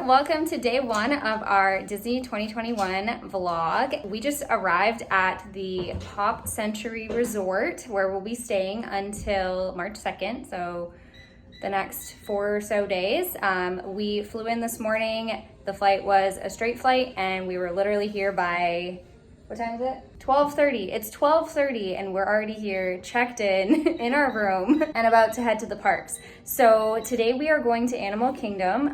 welcome to day one of our Disney 2021 vlog. We just arrived at the Pop Century Resort where we'll be staying until March 2nd, so the next 4 or so days. We flew in this morning. The flight was a straight flight and we were literally here by, what time is it? 12:30. It's 12:30 and we're already here, checked in our room and about to head to the parks. So today we are going to Animal Kingdom.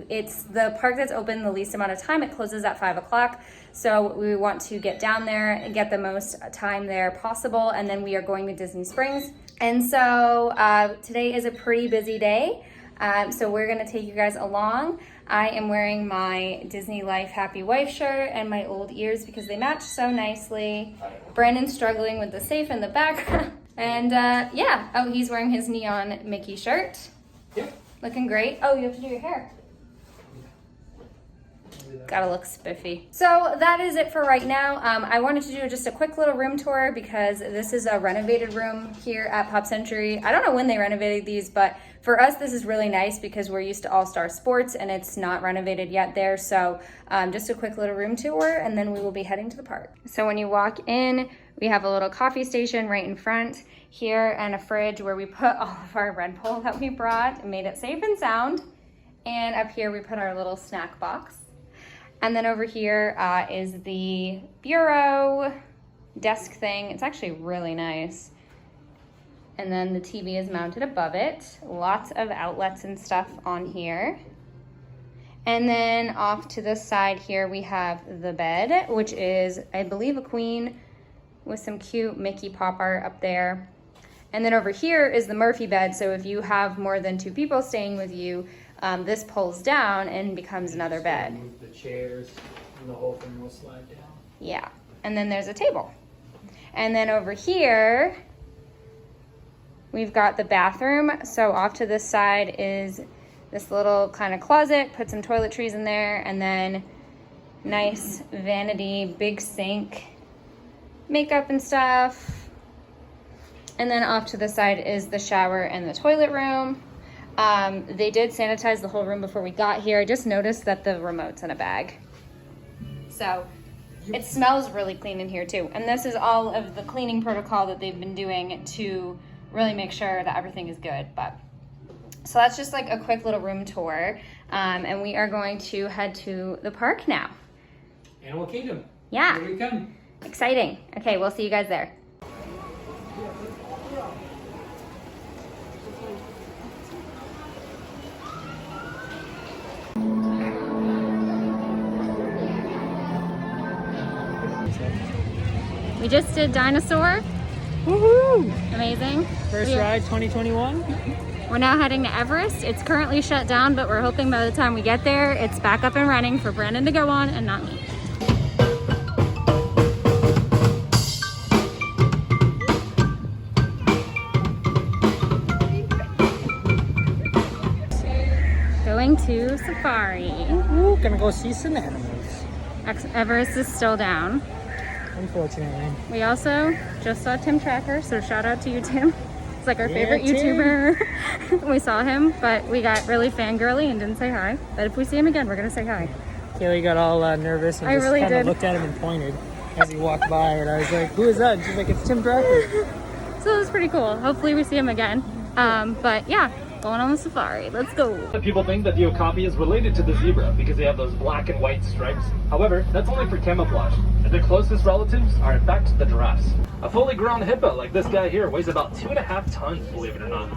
It's the park that's open the least amount of time. It closes at 5 o'clock. So we want to get down there and get the most time there possible. And then we are going to Disney Springs. And so today is a pretty busy day. So we're gonna take you guys along. I am wearing my Disney Life Happy Wife shirt and my old ears because they match so nicely. Brandon's struggling with the safe in the background. And yeah, oh, he's wearing his neon Mickey shirt. Yeah. Looking great. Oh, you have to do your hair. Gotta look spiffy. So that is it for right now. I wanted to do just a quick little room tour because this is a renovated room here at Pop Century. I don't know when they renovated these, but for us, this is really nice because we're used to All-Star Sports and it's not renovated yet there. So just a quick little room tour and then we will be heading to the park. So when you walk in, we have a little coffee station right in front here and a fridge where we put all of our Red Bull that we brought and made it safe and sound. And up here, we put our little snack box. And then over here is the bureau desk thing. It's actually really nice. And then the TV is mounted above it. Lots of outlets and stuff on here. And then off to the side here, we have the bed, which is, I believe, a queen with some cute Mickey pop art up there. And then over here is the Murphy bed. So if you have more than 2 people staying with you, this pulls down and becomes another bed. Move the chairs and the whole thing will slide down. Yeah, and then there's a table. And then over here, we've got the bathroom. So off to this side is this little kind of closet, put some toiletries in there, and then nice vanity, big sink, makeup and stuff. And then off to the side is the shower and the toilet room. They did sanitize the whole room before we got here. I just noticed that the remote's in a bag. So it smells really clean in here too. And this is all of the cleaning protocol that they've been doing to really make sure that everything is good. But so that's just like a quick little room tour. And we are going to head to the park now. Animal Kingdom. Yeah. Here we come. Exciting. Okay, we'll see you guys there. We just did Dinosaur. Woohoo! Amazing. First ride 2021. We're now heading to Everest. It's currently shut down, but we're hoping by the time we get there, it's back up and running for Brandon to go on and not me. Going to Safari. Ooh, gonna go see some animals. Everest is still down. Unfortunately. We also just saw Tim Tracker, so shout out to you, Tim. It's like our favorite Tim. YouTuber. We saw him, but we got really fangirly and didn't say hi. But if we see him again, we're gonna say hi. Kaylee got all nervous and just kind of looked at him and pointed as he walked by, and I was like, "Who is that?" And she's like, "It's Tim Tracker." So it was pretty cool. Hopefully we see him again. But yeah, going on the safari. Let's go. People think that the okapi is related to the zebra because they have those black and white stripes. However, that's only for camouflage. And their closest relatives are in fact the giraffes. A fully grown hippo like this guy here weighs about 2.5 tons, believe it or not.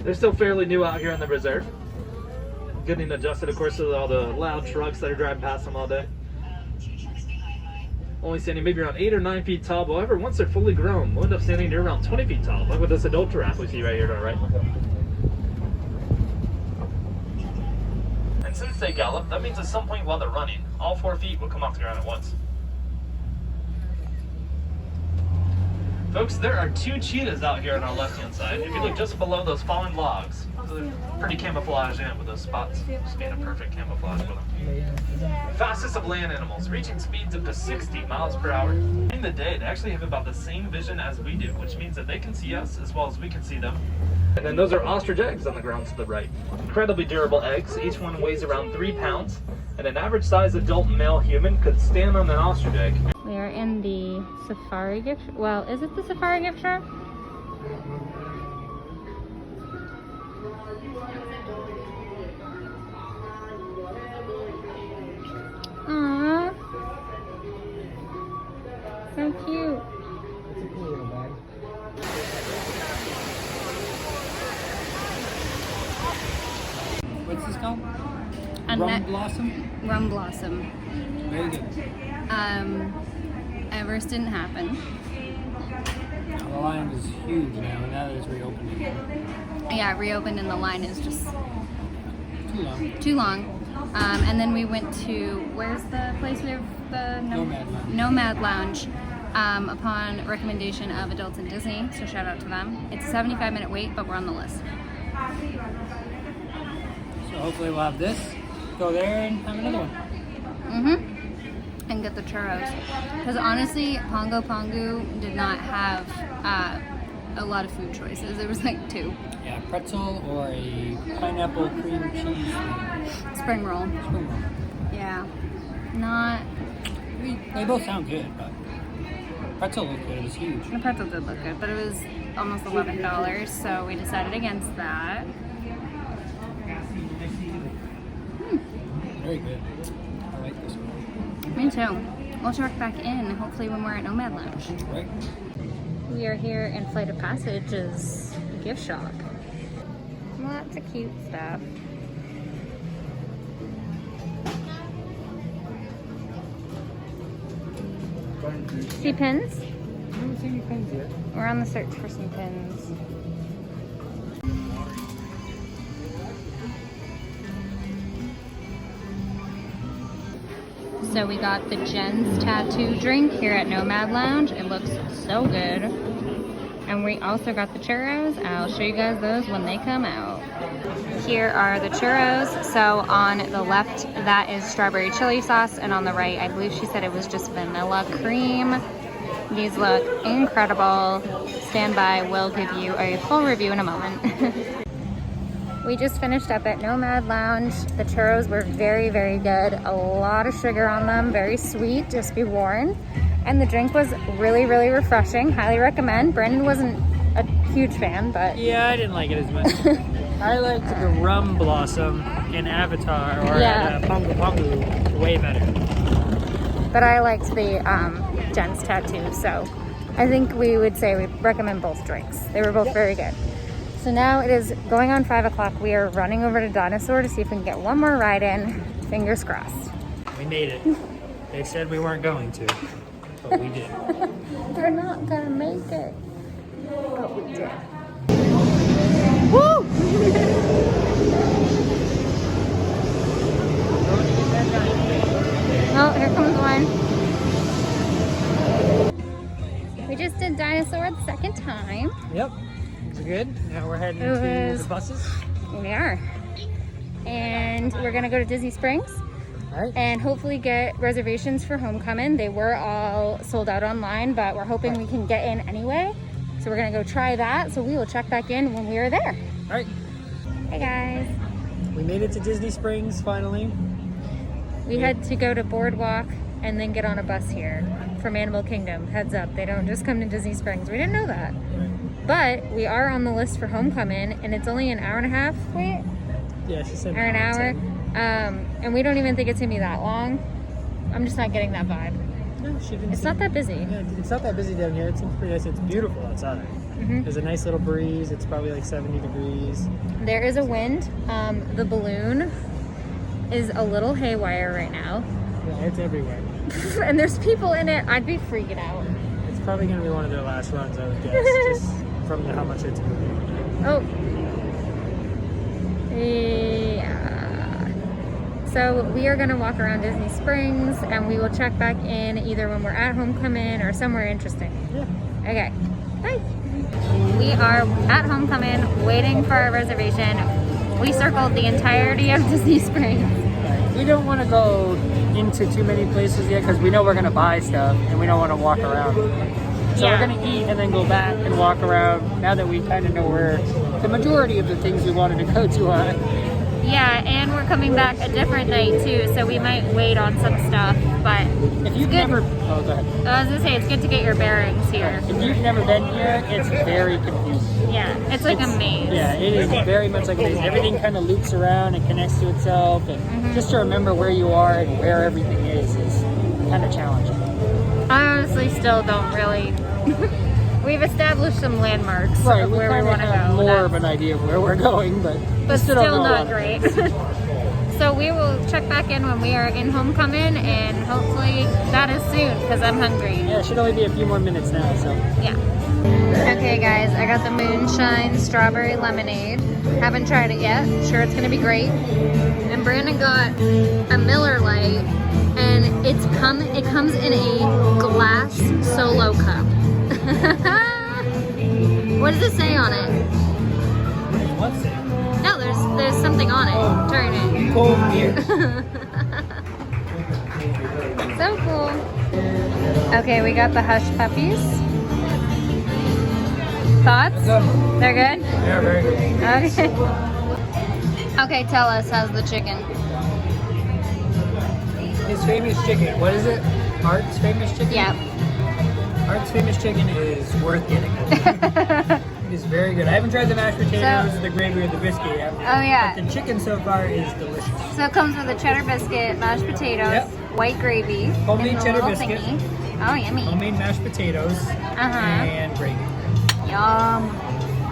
They're still fairly new out here in the reserve. Getting adjusted, of course, to all the loud trucks that are driving past them all day. Only standing maybe around 8 or 9 feet tall. However, once they're fully grown, we'll end up standing near around 20 feet tall, like with this adult giraffe we see right here to our right. And since they gallop, that means at some point while they're running, all 4 feet will come off the ground at once. Folks, there are 2 cheetahs out here on our left-hand side. If you look just below those fallen logs, so they're pretty camouflaged in with those spots just being a perfect camouflage for them. Fastest of land animals, reaching speeds up to 60 miles per hour. In the day, they actually have about the same vision as we do, which means that they can see us as well as we can see them. And then those are ostrich eggs on the ground to the right. Incredibly durable eggs, each one weighs around 3 pounds, and an average size adult male human could stand on an ostrich egg. We are in the safari gift, well, is it the safari gift shop? Aww. So cute. It's a cool little bag. What's this called? Rum Blossom? Rum Blossom. Very good. Everest didn't happen. The line is huge now that it's reopening. Yeah, it reopened and the line is just Too long. too long. And then we went to, where's the place we have the Nomad Lounge. Nomad Lounge, upon recommendation of Adults in Disney, so shout out to them. It's a 75-minute wait, but we're on the list. So hopefully we'll have this, go there and have another one. And get the churros. Because honestly, Pongo Pongo did not have a lot of food choices. There was like 2. Yeah, pretzel or a pineapple cream cheese Spring roll. spring roll. Yeah. Not, They both sound good, but pretzel looked good. It was huge. the pretzel did look good, but it was almost $11, so we decided against that. Very good. I like this one. Me too. We'll check back in, hopefully when we're at Nomad Lounge. Right? We are here in Flight of Passage's gift shop. Lots of cute stuff. See pins? I haven't seen any pins yet. We're on the search for some pins. So we got the Jen's Tattoo drink here at Nomad Lounge. It looks so good. And we also got the churros. I'll show you guys those when they come out. Here are the churros. So on the left, that is strawberry chili sauce. And on the right, I believe she said it was just vanilla cream. These look incredible. Stand by, we'll give you a full review in a moment. We just finished up at Nomad Lounge. The churros were very, very good. A lot of sugar on them, very sweet, just be warned. And the drink was really, really refreshing. Highly recommend. Brandon wasn't a huge fan, but... Yeah, I didn't like it as much. I liked the Rum Blossom in Avatar or at Pongo Pongo way better. But I liked the Jen's Tattoo, so I think we would say we recommend both drinks. They were both very good. So now it is going on 5 o'clock. We are running over to Dinosaur to see if we can get one more ride in. Fingers crossed. We made it. They said we weren't going to, but we did. They're not gonna make it, but we did. Woo! Oh, here comes one. We just did Dinosaur the second time. Yep. It was good. Now we're heading to the buses. We are. And we're gonna go to Disney Springs. Right. And hopefully get reservations for Homecoming. They were all sold out online, but we're hoping we can get in anyway. So we're gonna go try that. So we will check back in when we are there. All right. Hey guys. We made it to Disney Springs finally. We had to go to Boardwalk and then get on a bus here from Animal Kingdom. Heads up, they don't just come to Disney Springs. We didn't know that. But we are on the list for Homecoming, and it's only an hour and a half wait. Yeah, she said. Or an hour. And we don't even think it's gonna be that long. I'm just not getting that vibe. No, she didn't. It's not that busy. Yeah, it's not that busy down here. It seems pretty nice. It's beautiful outside. There's a nice little breeze. It's probably like 70 degrees. There is a wind. The balloon is a little haywire right now. Yeah, it's everywhere. And there's people in it. I'd be freaking out. It's probably going to be one of their last runs, I would guess, just from how much it's moving. Oh. Yeah. So we are going to walk around Disney Springs, and we will check back in either when we're at Homecoming or somewhere interesting. Yeah. Okay. Bye. We are at Homecoming, waiting for our reservation. We circled the entirety of Disney Springs. we don't want to go into too many places yet because we know we're going to buy stuff and we don't want to walk around. So we're going to eat and then go back and walk around now that we kind of know where the majority of the things we wanted to go to are. Yeah, and we're coming back a different night too, so we might wait on some stuff, but if you've never, oh, go ahead. I was gonna say, it's good to get your bearings here. If you've never been here, it's very confusing. Yeah, it's like a maze. Yeah, it is very much like a maze. Everything kind of loops around and connects to itself, and just to remember where you are and where everything is kind of challenging. I honestly still don't really. We've established some landmarks of where we want to go. More of an idea of where we're going, but still not great. So we will check back in when we are in homecoming, and hopefully that is soon because I'm hungry. Yeah, it should only be a few more minutes now, so. Yeah. Okay guys, I got the Moonshine Strawberry Lemonade. Haven't tried it yet. Sure it's gonna be great. And Brandon got a Miller Lite, and it comes in a glass solo cup. What does it say on it? What's it? No, there's something on it. Turn it. Cold beer. So cool. Okay, we got the Hush Puppies. Thoughts? They're good? Yeah, very good. Okay. Okay, tell us, how's the chicken? His famous chicken. What is it? Art's famous chicken? Yeah. Art's famous chicken is worth getting. It is very good. I haven't tried the mashed potatoes, the gravy, or the biscuit yet. Oh yeah. But the chicken so far is delicious. So it comes with a cheddar biscuit, mashed potatoes, white gravy, homemade and a cheddar little biscuit. thingy. Oh, yummy. Homemade mashed potatoes and gravy. Yum.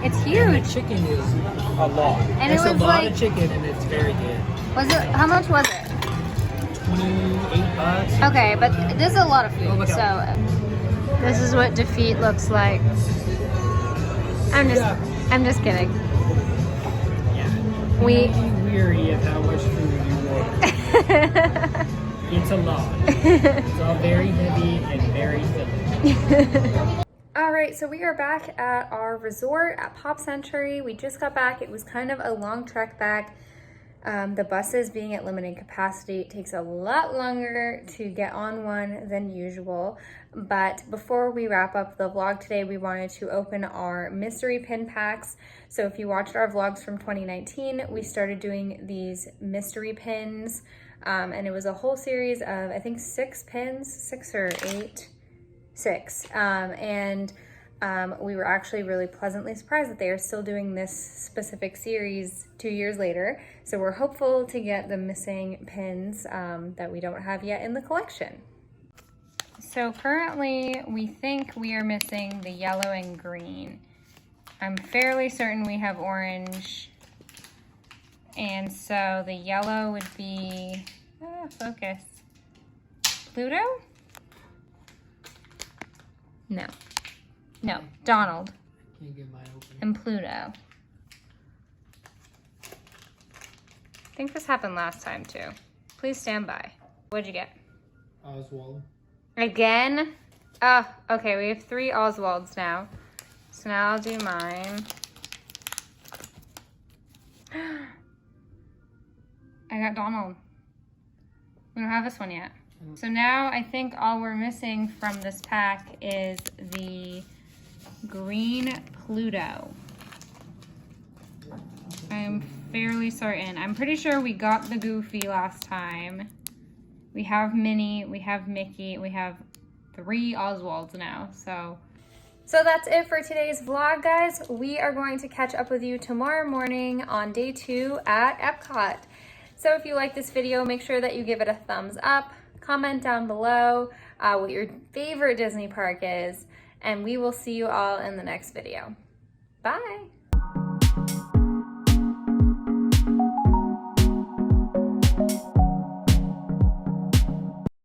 It's And huge. the chicken is a lot. And it's it was a lot like, of chicken, and it's very good. Was it? How much was it? $28. Okay, but this is a lot of food. look So this is what defeat looks like. I'm just kidding. Yeah. We weary of how much food you order. It's a lot. It's all very heavy and very filling. All right, so we are back at our resort at Pop Century. We just got back. It was kind of a long trek back. The buses being at limited capacity takes a lot longer to get on one than usual. But before we wrap up the vlog today, we wanted to open our mystery pin packs. So if you watched our vlogs from 2019, we started doing these mystery pins. And it was a whole series of, I think, 6 pins, 6 or 8, 6. We were actually really pleasantly surprised that they are still doing this specific series 2 years later. So we're hopeful to get the missing pins that we don't have yet in the collection. So currently we think we are missing the yellow and green. I'm fairly certain we have orange. And so the yellow would be, focus, Pluto? No, Donald Can't get mine open. and Pluto. I think this happened last time too. Please stand by. What'd you get? Oswald. Again? Oh, okay, we have 3 Oswalds now. So now I'll do mine. I got Donald. We don't have this one yet. So now I think all we're missing from this pack is the green Pluto. I'm fairly certain. I'm pretty sure we got the Goofy last time. We have Minnie, we have Mickey, we have 3 Oswalds now, so that's it for today's vlog, guys. We are going to catch up with you tomorrow morning on day 2 at Epcot. So if you like this video, make sure that you give it a thumbs up, comment down below what your favorite Disney park is, and we will see you all in the next video. Bye.